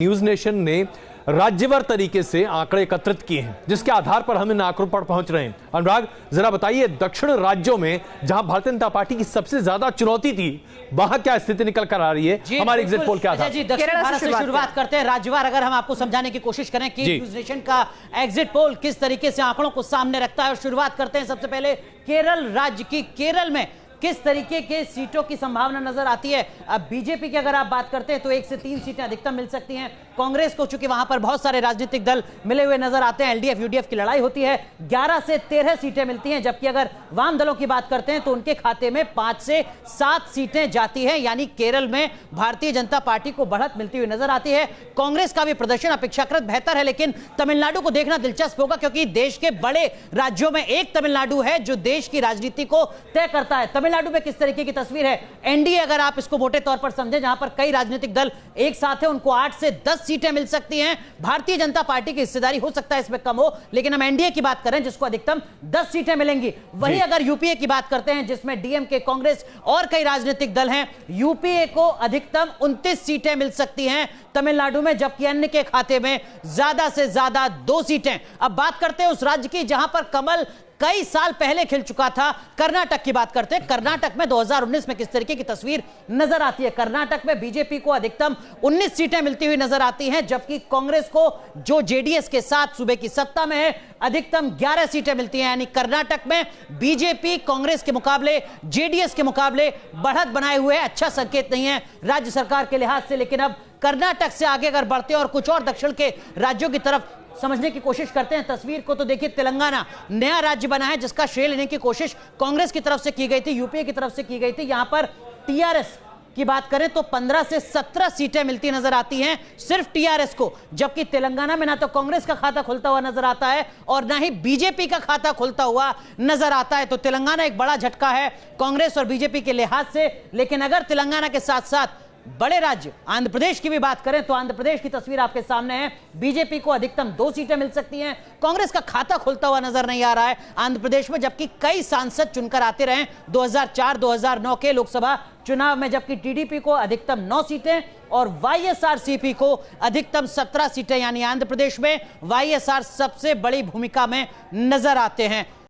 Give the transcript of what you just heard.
News nation ने राज्यवार तरीके से आंकड़े एकत्रित किए हैं, जिसके आधार पर हम इन आंकड़ों पर पहुंच रहे हैं। अनुराग, जरा बताइए, दक्षिण राज्यों में जहां भारतीय जनता पार्टी की सबसे ज्यादा चुनौती थी, वहां क्या स्थिति निकल कर आ रही है हमारे एग्जिट पोल के आधार? जी, दक्षिण भारत से शुरुआत करते हैं। राज्यवार अगर हम आपको समझाने की कोशिश करें कि न्यूज नेशन का एग्जिट पोल किस तरीके से आंकड़ों को सामने रखता है, और शुरुआत करते हैं सबसे पहले केरल राज्य की। केरल में किस तरीके के सीटों की संभावना नजर आती है? अब बीजेपी की अगर आप बात करते हैं तो 1 से 3 सीटें अधिकतम मिल सकती हैं कांग्रेस को, चूंकि वहां पर बहुत सारे राजनीतिक दल मिले हुए नजर आते हैं। एलडीएफ यूडीएफ की लड़ाई होती है, 11 से 13 सीटें मिलती हैं, जबकि अगर वाम दलों की बात करते हैं तो उनके खाते में 5 से 7 सीटें जाती हैं। यानी केरल में भारतीय जनता पार्टी को बढ़त मिलती हुई नजर आती है। कांग्रेस का भी प्रदर्शन अपेक्षाकृत बेहतर है, लेकिन तमिलनाडु को देखना दिलचस्प होगा, क्योंकि देश के बड़े राज्यों में एक तमिलनाडु है जो देश की राजनीति को तय करता है। तमिलनाडु में किस तरीके की तस्वीर है? एनडीए अगर आप इसको मोटे तौर पर समझें, जहां पर कई राजनीतिक दल एक साथ हैं, उनको 8 से 10 सीटें मिल सकती हैं। भारतीय जनता पार्टी की हिस्सेदारी हो सकता है इसमें कम हो, लेकिन हम एनडीए की बात करें जिसको अधिकतम 10 सीटें मिलेंगी। वहीं अगर यूपीए की बात करते हैं, जिसमें डीएमके, कांग्रेस और कई राजनीतिक दल हैं, यूपीए को अधिकतम 29 सीटें मिल सकती हैं तमिलनाडु में, जबकि अन्य के खाते में ज्यादा से ज्यादा 2 सीटें। अब बात करते हैं उस राज्य की जहां पर कमल कई साल पहले खिल चुका था, कर्नाटक की बात करते हैं। कर्नाटक में 2019 में किस तरीके की तस्वीर नजर आती है? कर्नाटक में बीजेपी को अधिकतम 19 सीटें मिलती हुई नजर आती हैं, जबकि कांग्रेस को, जो जेडीएस के साथ सूबे की सत्ता में है, अधिकतम 11 सीटें मिलती हैं। यानी कर्नाटक में बीजेपी कांग्रेस के मुकाबले, जेडीएस के मुकाबले बढ़त बनाए हुए है। अच्छा संकेत नहीं है राज्य सरकार के लिहाज से। लेकिन अब कर्नाटक से आगे अगर बढ़ते हैं और कुछ और दक्षिण के राज्यों की तरफ समझने की कोशिश करते हैं तस्वीर को, तो देखिए, तेलंगाना नया राज्य बना है जिसका श्रेय लेने की कोशिश कांग्रेस की तरफ से की गई थी, यूपीए की तरफ से की गई थी। यहां पर टीआरएस की बात करें तो 15 से 17 सीटें मिलती नजर आती हैं सिर्फ टीआरएस को, जबकि तेलंगाना में ना तो कांग्रेस का खाता खुलता हुआ नजर आता है और ना ही बीजेपी का खाता खुलता हुआ नजर आता है। तो तेलंगाना एक बड़ा झटका है कांग्रेस और बीजेपी के लिहाज से। लेकिन अगर तेलंगाना के साथ साथ बड़े राज्य आंध्र प्रदेश की भी बात करें तो आंध्र प्रदेश की तस्वीर आपके सामने है। बीजेपी को अधिकतम 2 सीटें मिल सकती हैं, कांग्रेस का खाता खुलता हुआ नजर नहीं आ रहा है आंध्र प्रदेश में, जबकि कई सांसद चुनकर आते रहे 2004-2009 के लोकसभा चुनाव में, जबकि टीडीपी को अधिकतम 9 सीटें और वाईएसआरसीपी को अधिकतम 17 सीटें। यानी आंध्र प्रदेश में वाईएसआर सबसे बड़ी भूमिका में नजर आते हैं।